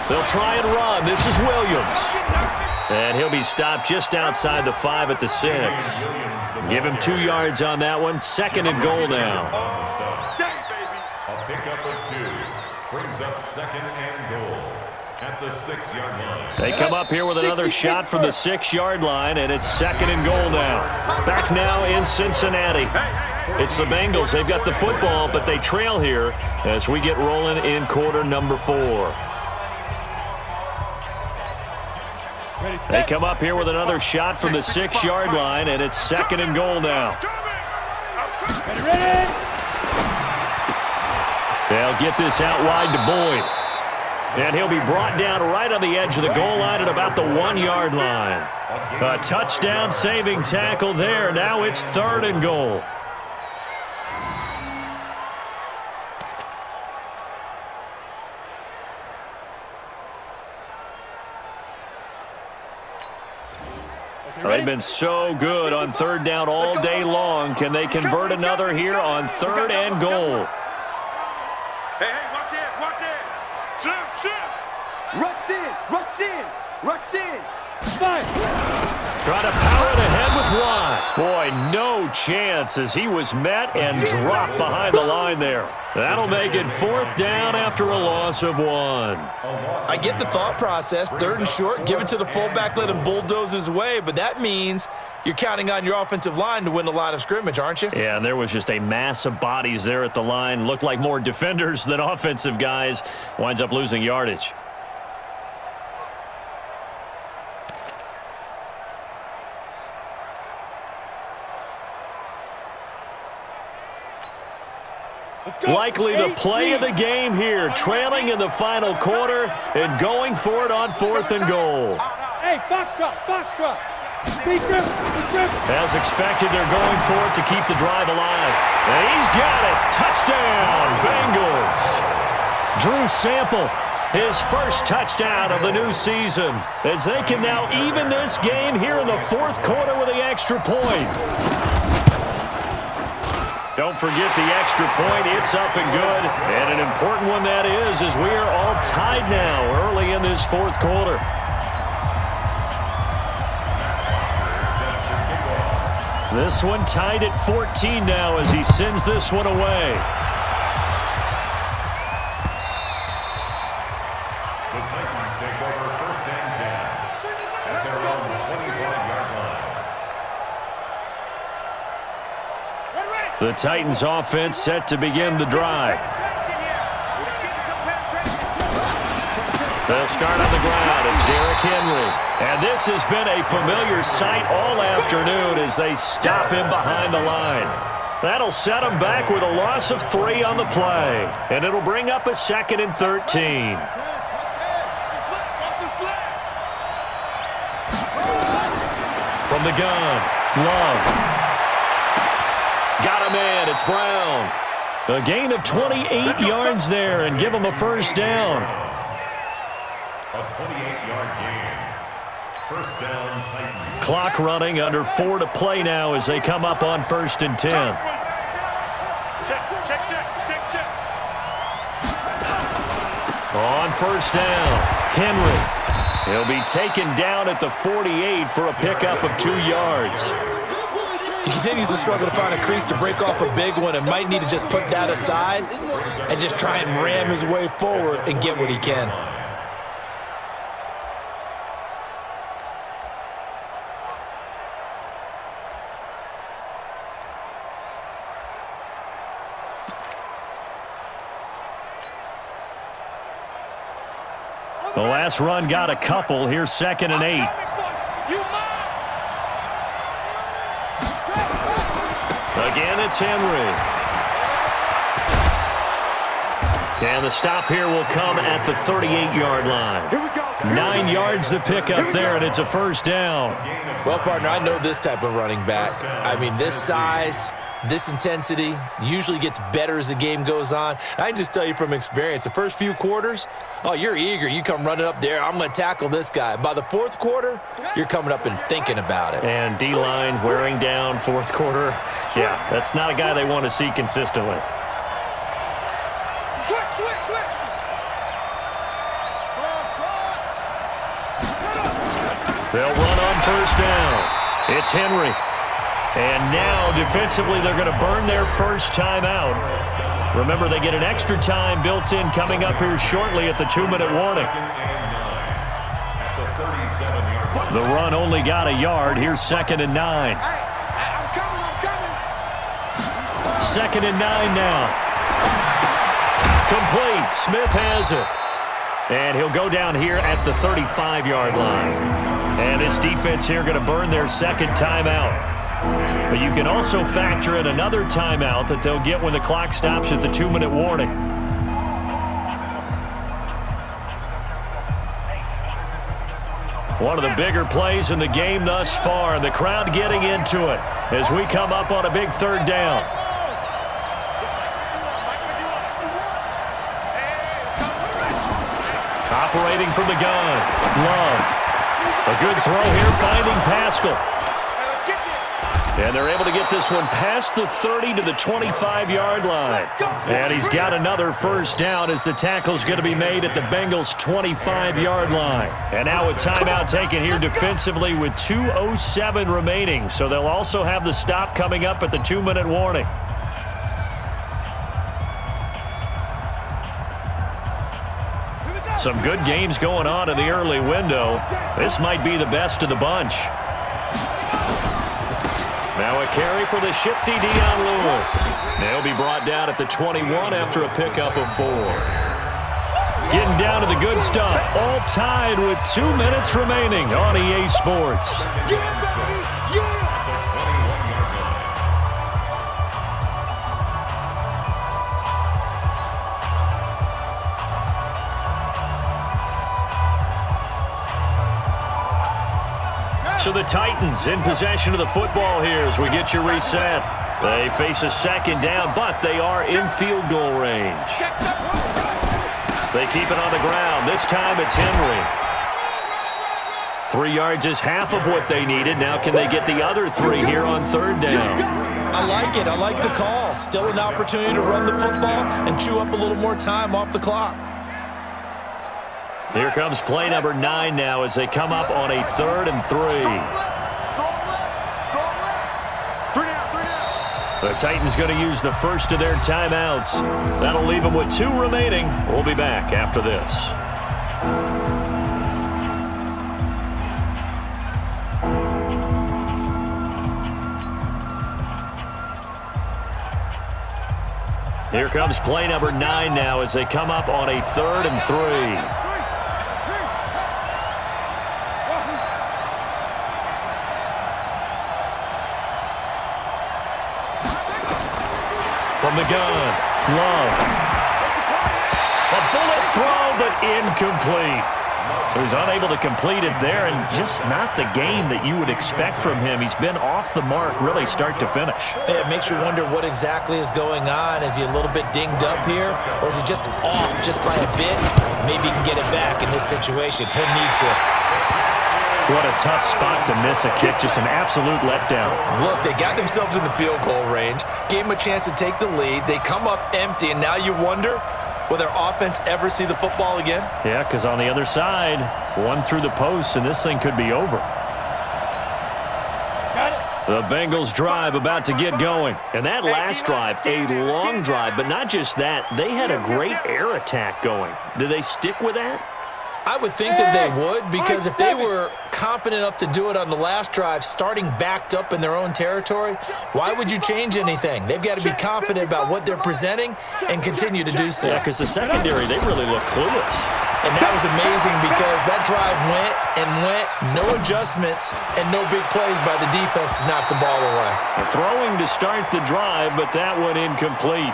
They'll try and run. This is Williams. And he'll be stopped just outside the 5 at the 6. Give him 2 yards on that one. 2nd and goal now. A pickup of 2 brings up 2nd and goal at the 6-yard line. They come up here with another shot from the 6-yard line, and it's 2nd and goal now. Back now in Cincinnati. It's the Bengals. They've got the football, but they trail here as we get rolling in quarter number 4. They come up here with another shot from the 6-yard line, and it's 2nd and goal now. They'll get this out wide to Boyd. And he'll be brought down right on the edge of the goal line at about the 1-yard line. A touchdown-saving tackle there. Now it's 3rd and goal. They've been so good on 3rd down all day long. Can they convert another here on 3rd and goal? Hey, watch it. Shift. Rush in. Trying to power it ahead with 1. Boy, no chance as he was met and dropped behind the line there. That'll make it 4th down after a loss of 1. I get the thought process. 3rd and short, give it to the fullback, let him bulldoze his way. But that means you're counting on your offensive line to win the line of scrimmage, aren't you? Yeah, and there was just a mass of bodies there at the line. Looked like more defenders than offensive guys. Winds up losing yardage. Likely the play of the game here, trailing in the final quarter and going for it on 4th and goal. Hey, foxtrot. As expected, they're going for it to keep the drive alive. And he's got it. Touchdown, Bengals. Drew Sample, his first touchdown of the new season, as they can now even this game here in the 4th quarter with the extra point. Don't forget the extra point. It's up and good. And an important one that is, as we are all tied now early in this 4th quarter. This one tied at 14 now as he sends this one away. The Titans take over 1st and 10 at their own 25-yard line. The Titans offense set to begin the drive. They'll start on the ground. It's Derrick Henry. And this has been a familiar sight all afternoon as they stop him behind the line. That'll set him back with a loss of 3 on the play. And it'll bring up a 2nd and 13. From the gun, Love. Got him in. It's Brown. A gain of 28 yards there and give him a 1st down. A 28-yard gain. 1st down, Titans. Clock running, under 4 to play now as they come up on 1st and 10. Check. On 1st down, Henry. He'll be taken down at the 48 for a pickup of 2 yards. He continues to struggle to find a crease to break off a big one and might need to just put that aside and just try and ram his way forward and get what he can. The last run got a couple. Here's 2nd and 8. Again, it's Henry. And the stop here will come at the 38-yard line. 9 yards to pick up there, and it's a 1st down. Well, partner, I know this type of running back. I mean, this size, this intensity usually gets better as the game goes on. I can just tell you from experience, the first few quarters, oh, you're eager. You come running up there, I'm going to tackle this guy. By the 4th quarter, you're coming up and thinking about it. And D-line wearing down 4th quarter. Yeah, that's not a guy they want to see consistently. Switch. They'll run on first down. It's Henry. And now, defensively, they're going to burn their first timeout. Remember, they get an extra time built in coming up here shortly at the 2-minute warning. The run only got a yard. Here's 2nd and 9. I'm coming. 2nd and 9 now. Complete. Smith has it. And he'll go down here at the 35-yard line. And this defense here going to burn their second timeout. But you can also factor in another timeout that they'll get when the clock stops at the 2-minute warning. One of the bigger plays in the game thus far, and the crowd getting into it as we come up on a big 3rd down. Operating from the gun, Love. A good throw here, finding Pascal. And they're able to get this one past the 30 to the 25-yard line. And he's got another first down as the tackle's going to be made at the Bengals' 25-yard line. And now a timeout taken here defensively with 2:07 remaining. So they'll also have the stop coming up at the 2-minute warning. Some good games going on in the early window. This might be the best of the bunch. Now a carry for the shifty Dion Lewis. They'll be brought down at the 21 after a pickup of 4. Getting down to the good stuff. All tied with 2 minutes remaining on EA Sports. So the Titans in possession of the football here as we get you reset. They face a 2nd down, but they are in field goal range. They keep it on the ground. This time it's Henry. 3 yards is half of what they needed. Now can they get the other 3 here on 3rd down? I like it. I like the call. Still an opportunity to run the football and chew up a little more time off the clock. Here comes play number 9 now as they come up on a 3rd and 3. The Titans going to use the first of their timeouts. That'll leave them with 2 remaining. We'll be back after this. Here comes play number 9 now as they come up on a 3rd and 3. From the gun, Love. A bullet throw, but incomplete. So he's unable to complete it there, and just not the game that you would expect from him. He's been off the mark really start to finish. It makes you wonder what exactly is going on. Is he a little bit dinged up here, or is he just off just by a bit? Maybe he can get it back in this situation. He'll need to. What a tough spot to miss a kick. Just an absolute letdown. Look, they got themselves in the field goal range, gave them a chance to take the lead. They come up empty, and now you wonder, will their offense ever see the football again? Yeah, because on the other side, one through the post, and this thing could be over. The Bengals drive about to get going. And that last drive, a long drive, but not just that. They had a great air attack going. Do they stick with that? I would think that they would, because if they were confident enough to do it on the last drive, starting backed up in their own territory, why would you change anything? They've got to be confident about what they're presenting and continue to do so. Yeah, because the secondary, they really look clueless. And that was amazing because that drive went and went, no adjustments, and no big plays by the defense to knock the ball away. Throwing to start the drive, but that one incomplete.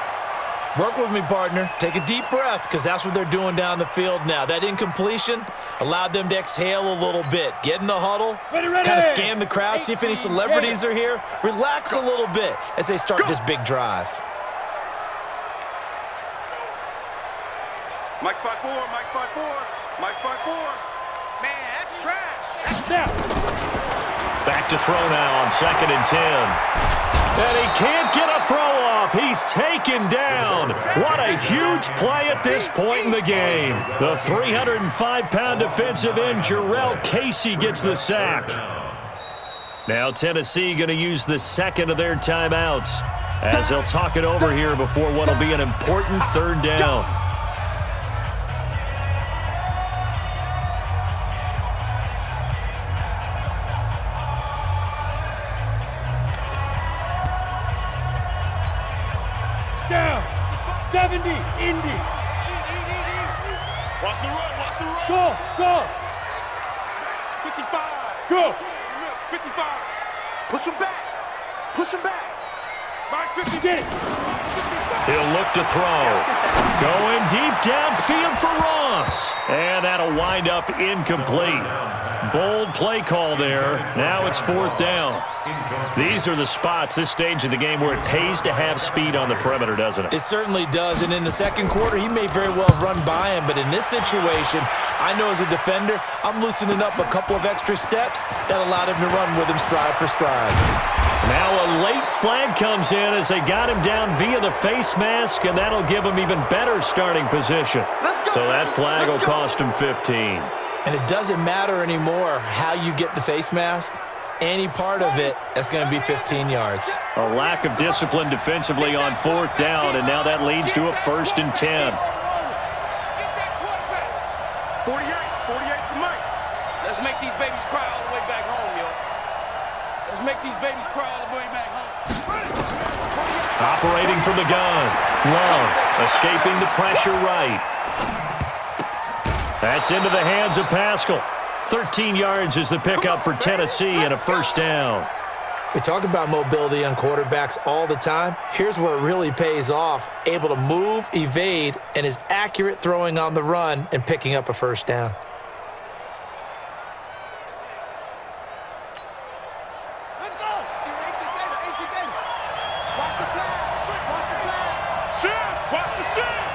Work with me, partner. Take a deep breath, because that's what they're doing down the field now. That incompletion allowed them to exhale a little bit. Get in the huddle, kind of scan the crowd, see if any celebrities are here. Relax a little bit as they start this big drive. Mike 5-4, Mike 5-4, Mike 5-4. Man, that's trash. That's Snap. Back to throw now on 2nd and 10. And he can't get a throw off. He's taken down. What a huge play at this point in the game. The 305-pound defensive end, Jarrell Casey, gets the sack. Now Tennessee going to use the second of their timeouts as they'll talk it over here before what will be an important third down. Down. 70. Indy. Watch the run. Watch the run. Go. 55. Go. 55. Push him back. Push him back. Mike 50. Get it. He'll look to throw. Going deep downfield for Ross. And that'll wind up incomplete. Bold play call there. Now it's fourth down. These are the spots, this stage of the game, where it pays to have speed on the perimeter, doesn't it? It certainly does, and in the second quarter, he may very well run by him, but in this situation, I know as a defender, I'm loosening up a couple of extra steps that allowed him to run with him stride for stride. Now a late flag comes in as they got him down via the face mask, and that'll give him even better starting position. So that flag will cost him 15. And it doesn't matter anymore how you get the face mask. Any part of it, that's going to be 15 yards. A lack of discipline defensively on fourth down, and now that leads to a 1st and 10. 48 to Mike. Let's make these babies cry all the way back home, yo. Let's make these babies cry all the way back home. Operating from the gun. Love escaping the pressure right. That's into the hands of Pascal. 13 yards is the pickup for Tennessee and a 1st down. We talk about mobility on quarterbacks all the time. Here's where it really pays off. Able to move, evade, and is accurate throwing on the run and picking up a 1st down. Let's go. Watch the pass. Watch the pass. Shoot. Watch the shoot.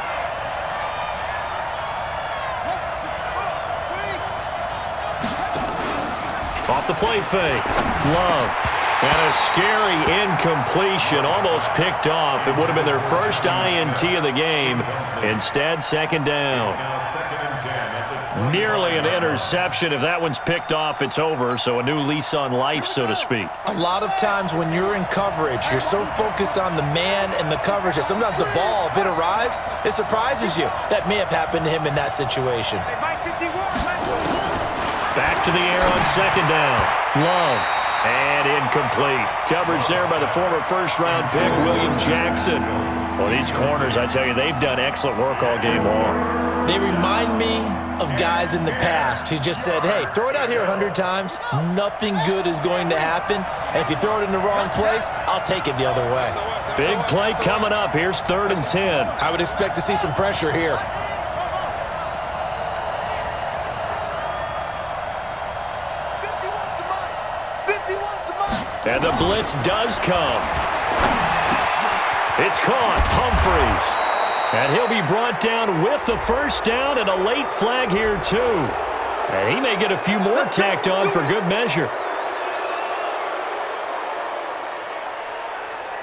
Off the play fake. Love. And a scary incompletion, almost picked off. It would have been their first INT of the game. Instead, 2nd down. Nearly an interception. If that one's picked off, it's over. So a new lease on life, so to speak. A lot of times when you're in coverage, you're so focused on the man and the coverage that sometimes the ball, if it arrives, it surprises you. That may have happened to him in that situation. Back to the air on 2nd down. Love. And incomplete. Coverage there by the former 1st-round pick, William Jackson. Well, these corners, I tell you, they've done excellent work all game long. They remind me of guys in the past who just said, hey, throw it out here 100 times. Nothing good is going to happen. And if you throw it in the wrong place, I'll take it the other way. Big play coming up. Here's 3rd and 10. I would expect to see some pressure here. And the blitz does come. It's caught. Humphreys. And he'll be brought down with the 1st down and a late flag here, too. And he may get a few more tacked on for good measure.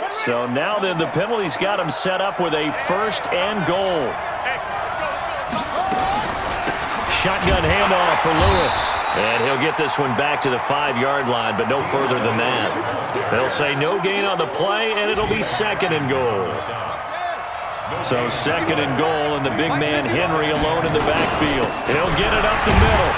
So now then, the penalty's got him set up with a 1st and goal. Shotgun handoff for Lewis. And he'll get this one back to the 5-yard line, but no further than that. They'll say no gain on the play, and it'll be 2nd and goal. So 2nd and goal, and the big man Henry alone in the backfield. He'll get it up the middle.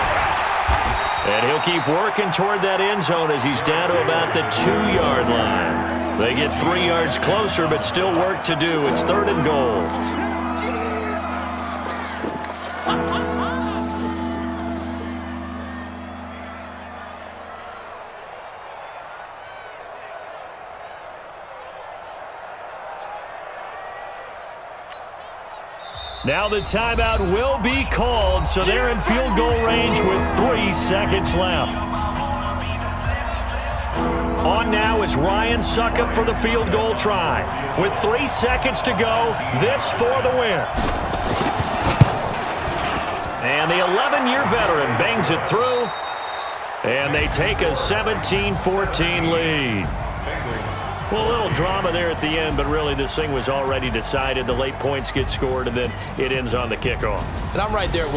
And he'll keep working toward that end zone as he's down to about the 2-yard line. They get 3 yards closer, but still work to do. It's 3rd and goal. Now the timeout will be called, so they're in field goal range with 3 seconds left. On now is Ryan Suckup for the field goal try. With 3 seconds to go, this for the win. And the 11-year veteran bangs it through, and they take a 17-14 lead. Well, a little drama there at the end, but really this thing was already decided. The late points get scored, and then it ends on the kickoff. And I'm right there with